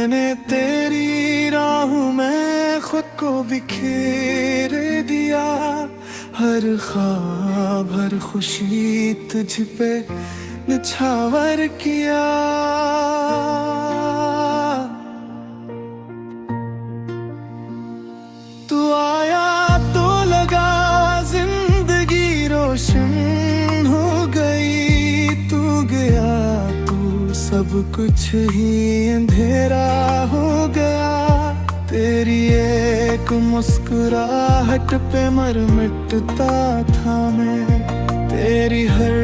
मैंने तेरी राहों में खुद को बिखेर दिया, हर ख्वाब हर खुशी तुझ पे निछावर किया। तू आया तो लगा जिंदगी रोशन हो गई, तू गया तू सब कुछ ही अंधेरा हो गया। तेरी एक मुस्कुराहट पे मर मिटता था मैं, तेरी हर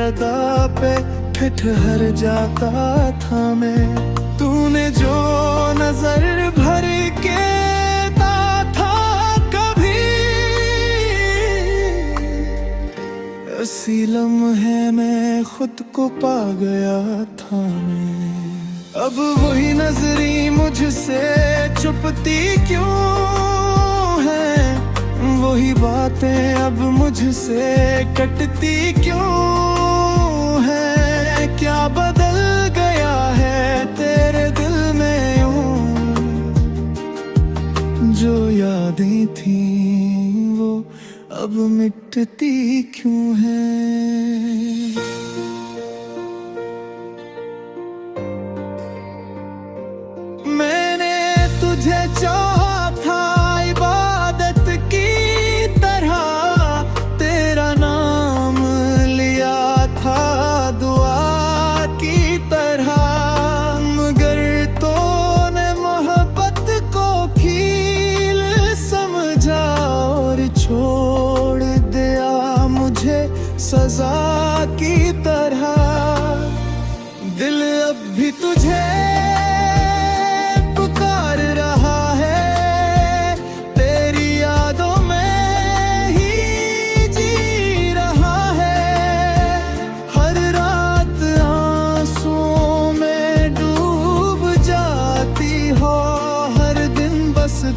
अदा पे ठिठुर जाता था मैं। तूने जो नजर भर के था कभी, उसी लम्हे में खुद को पा गया था मैं। अब वही नजरी मुझसे छुपती क्यों है, वही बातें अब मुझसे कटती क्यों है। क्या बदल गया है तेरे दिल में यूं, जो यादें थी वो अब मिटती क्यों है। मैंने तुझे चाहा था इबादत की तरह, तेरा नाम लिया था दुआ की तरह, मगर तूने मोहब्बत को कील समझा और छोड़ दिया मुझे सजा की तरह। दिल अब भी तुझे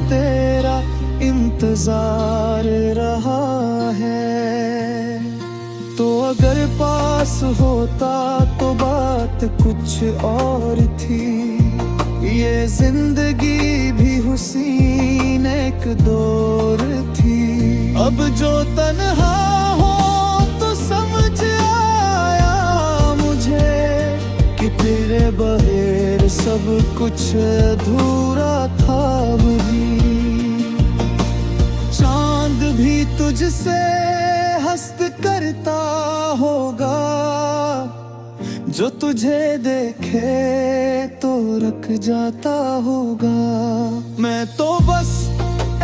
तेरा इंतजार रहा है। तो अगर पास होता तो बात कुछ और थी, ये जिंदगी भी हुसीन एक दौर थी। अब जो तन्हा हो तो समझ आया मुझे कि तेरे बगैर सब कुछ अधूरा था। भी चांद भी तुझसे हंस करता होगा, जो तुझे देखे तो रख जाता होगा। मैं तो बस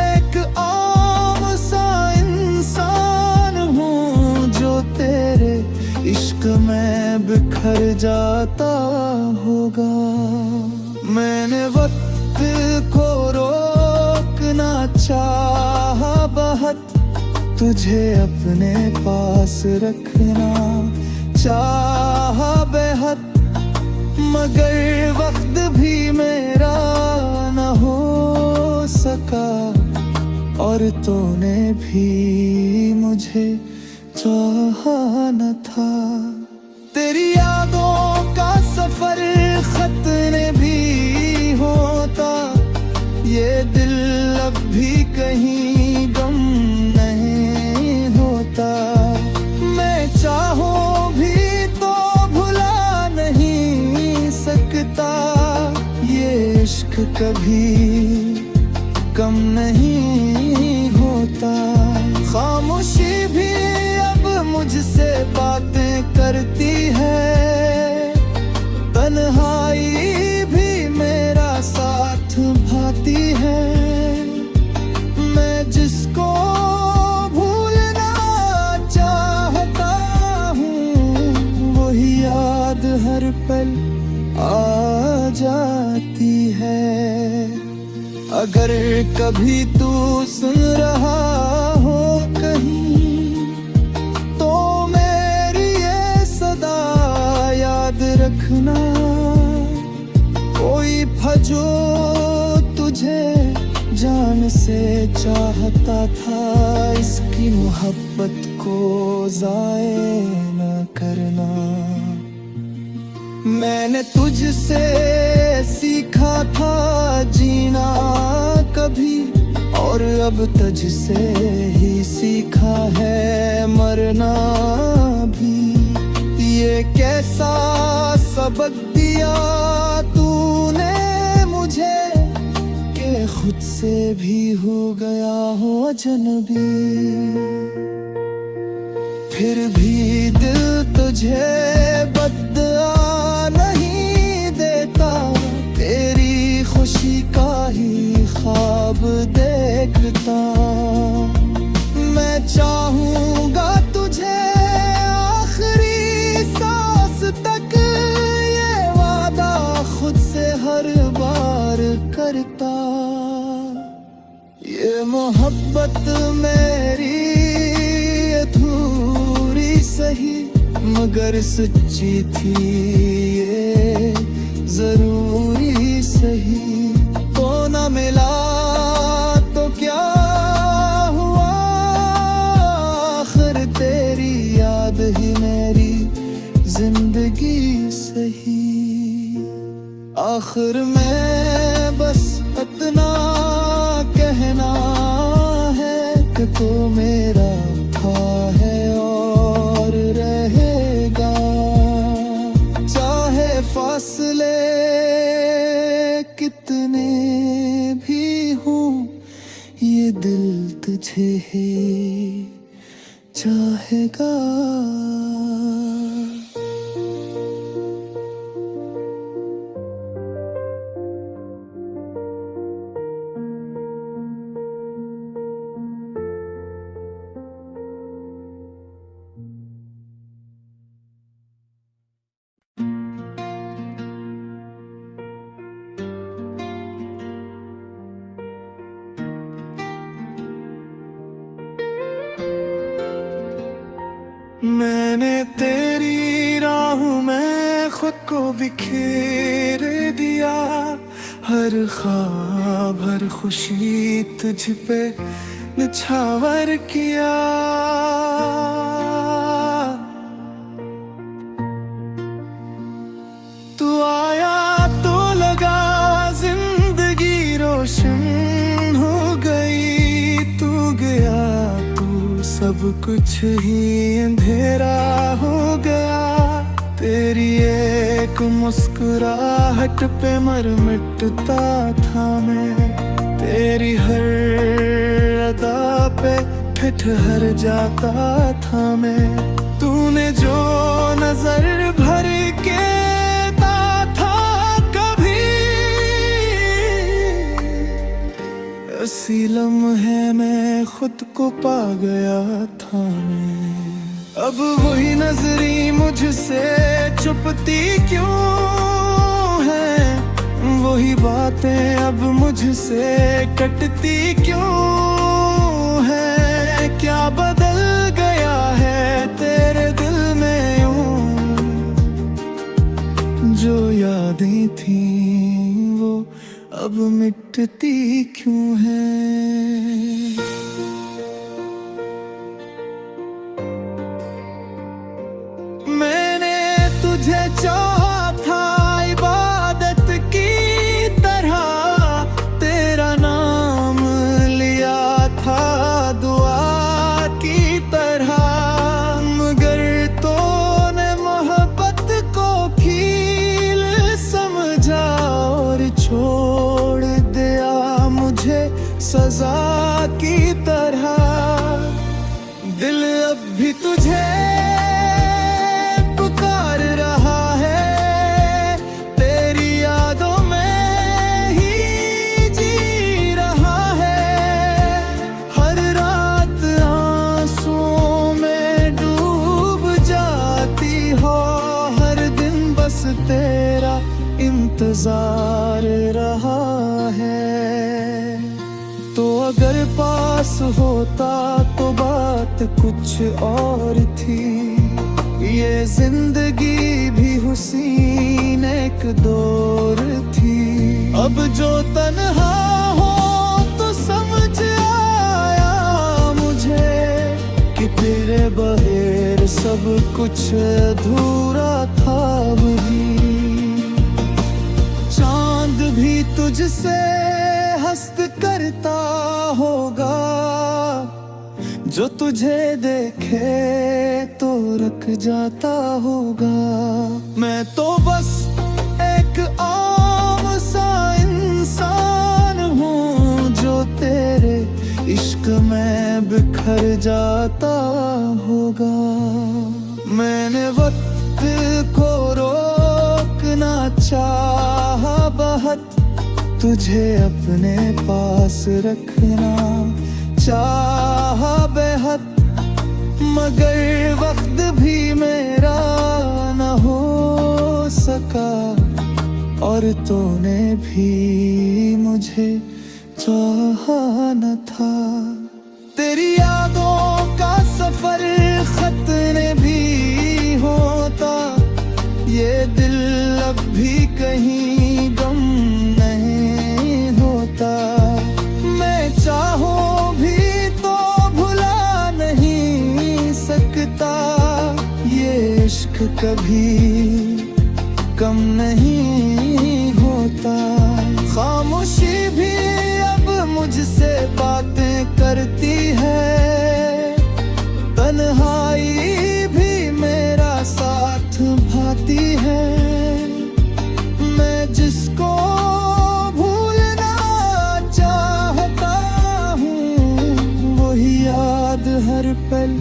एक आम सा इंसान हूँ, जो तेरे इश्क में बिखर जाता होगा। मैंने वक्त को रोकना चाहा बहुत, तुझे अपने पास रखना चाहा बेहद, मगर वक्त भी मेरा न हो सका और तूने भी मुझे चाहा न था। तेरी यादों का सफर खतने भी होता, ये दिल अब भी कहीं गम नहीं होता। मैं चाहूं भी तो भुला नहीं सकता, ये इश्क कभी कम नहीं होता। खामोशी भी अब मुझसे बातें करती है, तन्हाई भी मेरा साथ भाती है। मैं जिसको भूलना चाहता हूँ, वही याद हर पल आ जाती है। अगर कभी तू सुन रहा हो कहीं, तो मेरी ये सदा याद रखना। कोई जो तुझे जान से चाहता था, इसकी मोहब्बत को ज़ाये न करना। मैंने तुझसे सीखा था जीना कभी, और अब तुझसे ही सीखा है मरना भी। ये कैसा सबक दिया तूने मुझे, कि खुद से भी हो गया हो अजनबी। फिर भी दिल तुझे बद्दुआ नहीं देता, तेरी खुशी का ही ख्वाब देखता। मैं चाहूंगा तुझे आखिरी सांस तक, ये वादा खुद से हर बार करता। ये मोहब्बत मेरी अधूरी सही, मगर सच्ची थी ये जरूरी सही। तो न मिला तो क्या हुआ, आखिर तेरी याद ही मेरी जिंदगी सही। आखिर में बस इतना कहना है कि तू मेरा था है और रहेगा। चाहे फासले कितने भी हों, ये दिल तुझे ही चाहेगा। मैंने तेरी राहों में खुद को बिखेर दिया, हर ख्वाब हर खुशी तुझ पे निछावर किया। तू आया तो लगा जिंदगी रोशन हो गई, तू गया तो सब कुछ ही अंधेरा हो गया। तेरी एक मुस्कुराहट पे मर मिटता था मैं, तेरी हर अदा पे ठिठुर जाता था मैं। तूने जो नजर भर के था कभी, उसी लम्हे में खुद को पा गया था मैं। अब वही नजरी मुझसे छुपती क्यों है, वही बातें अब मुझसे कटती क्यों है। क्या बदल गया है तेरे दिल में यूं, जो यादें थी वो अब मिटती क्यों है। मैंने तुझे चाहा था इबादत की तरह, तेरा नाम लिया था दुआ की तरह, मगर तूने मोहब्बत को कील समझा और छोड़ दिया मुझे सजा की तरह। दिल अब भी तुझे पुकार रहा है, तेरी यादों में ही जी रहा है। हर रात आंसुओं में डूब जाती हो, हर दिन बस तेरा इंतजार रहा है। तो अगर पास होता तो बात कुछ और थी, ये जिंदगी भी हुसीन एक दौर थी। अब जो तन्हा हो तो समझ आया मुझे, कि तेरे बगैर सब कुछ अधूरा था वही। मुझसे हस्त करता होगा, जो तुझे देखे तो रख जाता होगा। मैं तो बस एक आम सा इंसान हूँ, जो तेरे इश्क में बिखर जाता होगा। मैंने वक्त को रोकना चाहा बहुत, तुझे अपने पास रखना चाहा बेहद, मगर वक्त भी मेरा न हो सका, और तूने भी मुझे चाहा न था। तेरी यादों का सफर खतने भी होता, ये दिल अब भी कहीं गम नहीं होता। मैं चाहूं भी तो भुला नहीं सकता, ये इश्क कभी कम नहीं होता। खामोशी भी अब मुझसे बातें करती है, तन्हाई भी मेरा साथ भाती है। मैं जिसको भूलना चाहता हूँ, वही याद हर पल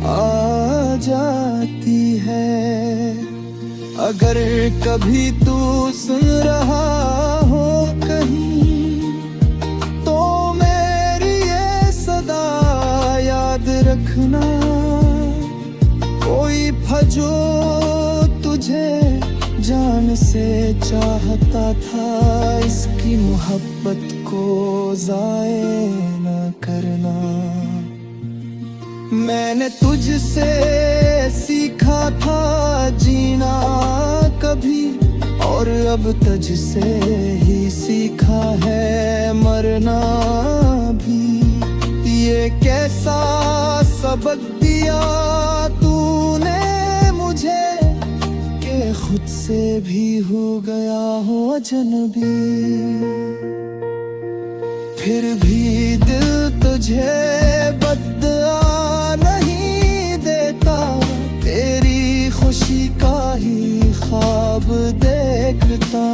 आ जाती है। अगर कभी तू सुन रहा हो कहीं, तो मेरी ये सदा याद रखना। कोई जो तुझे जान से चाहता था, इसकी मोहब्बत को ज़ाये न करना। मैंने तुझसे सीखा था जीना कभी, और अब तुझसे ही सीखा है मरना भी। ये कैसा सबक दिया तूने मुझे, कि खुद से भी हो गया हो अजनबी। फिर भी दिल तुझे बद्दुआ नहीं देता, तेरी खुशी का ही ख्वाब देखता।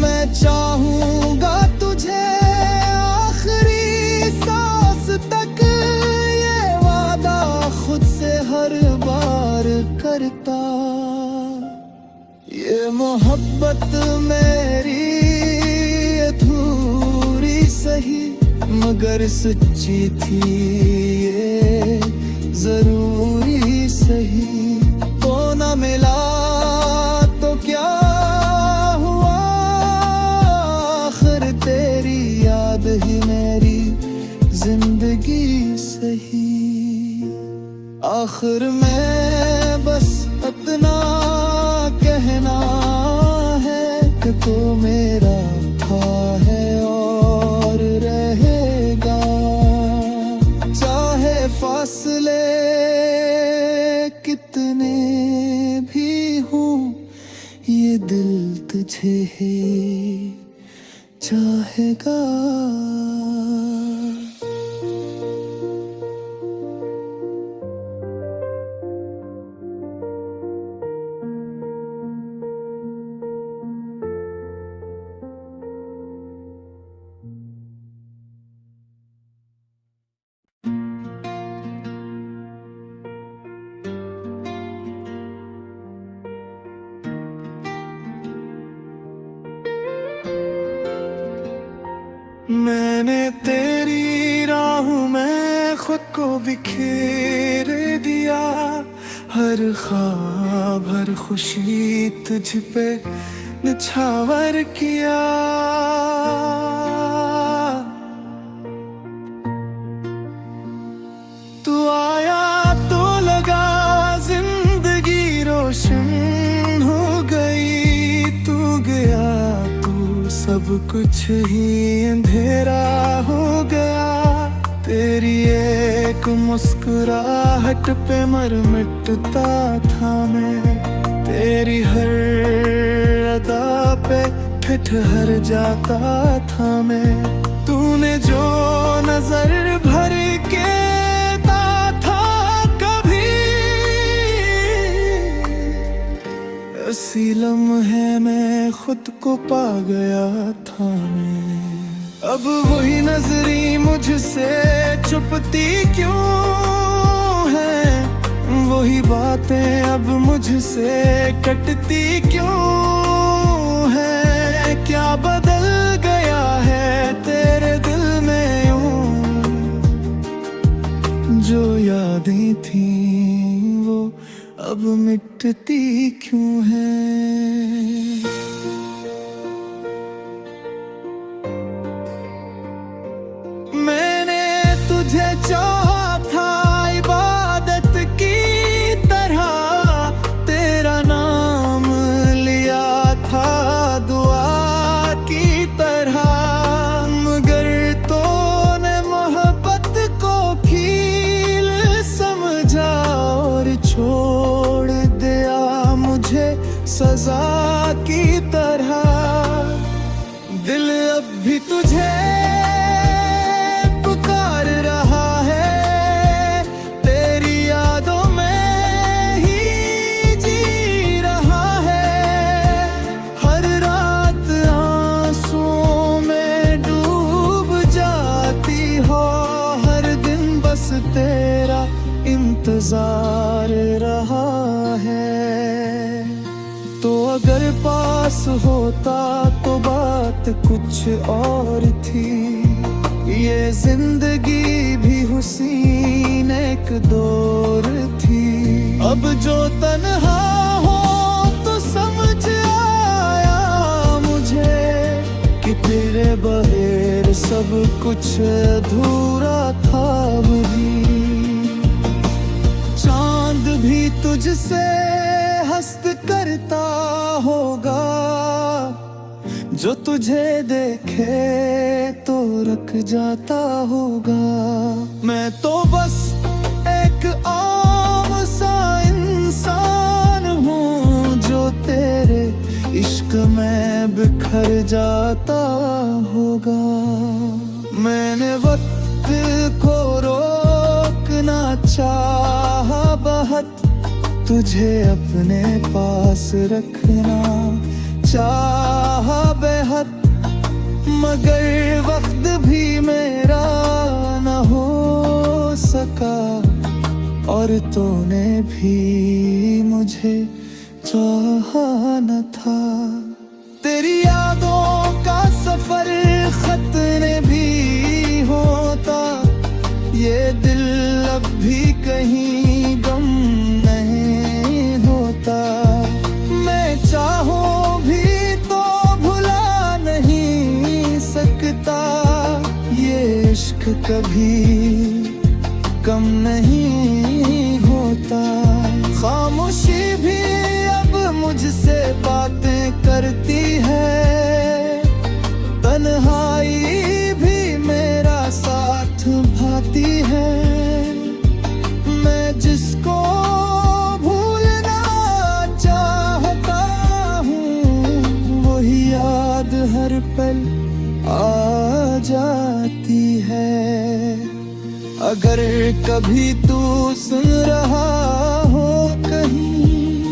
मैं चाहूँगा तुझे आखिरी सांस तक, ये वादा खुद से हर बार करता। ये मोहब्बत मेरी अधूरी सही, मगर सच्ची थी ये जरूरी सही। तो न मिला तो क्या हुआ, आखिर तेरी याद ही मेरी जिंदगी सही। आखिर में बस इतना कहना है कि तू मेरा था है और रहेगा। चाहे फासले कितने भी हों, ये दिल तुझे ही चाहेगा। मैंने तेरी राह में खुद को बिखेर दिया, हर ख्वाब हर खुशी तुझ पे निछावर किया। तू आया तो लगा जिंदगी रोशन हो गई, तू गया तू सब कुछ ही अंधेरा हो गया। तेरी एक मुस्कुराहट पे मर मिटता था मैं, तेरी हर अदा पे ठहर जाता था मैं। तूने जो नजर भर के था कभी, इसी लम्हे में खुद को पा गया था मैं। अब वही नजरी मुझसे छुपती क्यों है, वही बातें अब मुझसे कटती क्यों है। क्या बदल गया है तेरे दिल में यूं, जो यादें थी वो अब मिटती क्यों है। मैंने तुझे चाहा था इबादत की तरह, तेरा नाम लिया था दुआ की तरह, मगर तूने मोहब्बत को कील समझा और छोड़ दिया मुझे सजा की तरह। दिल अब भी तुझे तेरा इंतजार रहा है। तो अगर पास होता तो बात कुछ और थी, ये जिंदगी भी हुसीन एक दौर थी। अब जो तन्हा हो तो समझ आया मुझे कि तेरे बगैर सब कुछ अधूरा था। भी चांद भी तुझसे हंस करता होगा, जो तुझे देखे तो रख जाता होगा। मैं तो बस एक आम सा इंसान हूँ, जो तेरे इश्क में बिखर जाता होगा। मैंने वक्त को रोकना चाहा बहुत, तुझे अपने पास रखना चाहा बेहद, मगर वक्त भी मेरा न हो सका और तूने भी मुझे चाहा न था। तेरी यादों का सफर खतरे भी होता, ये दिल अब भी कहीं गम नहीं होता। मैं चाहूं भी तो भुला नहीं सकता, ये इश्क कभी कम नहीं होता। खामोशी भी अब मुझसे बातें करती है, तन्हाई भी मेरा साथ भाती है। मैं जिसको भूलना चाहता हूँ, वही याद हर पल आ जाती है। अगर कभी तू सुन रहा हो कहीं,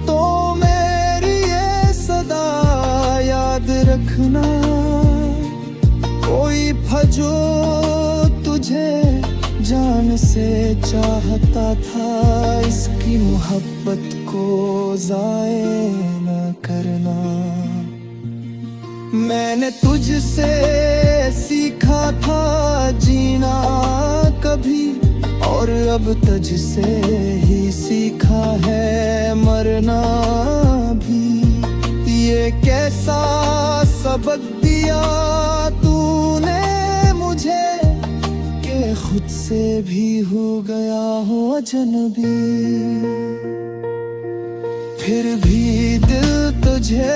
तो मेरी ये सदा याद रखना। कोई जो तुझे जान से चाहता था, इसकी मोहब्बत को ज़ाये न करना। मैंने तुझसे सीखा था जीना कभी, और अब तुझसे ही सीखा है मरना भी। ये कैसा सबक दिया तूने मुझे, कि खुद से भी हो गया हो अजनबी। फिर भी दिल तुझे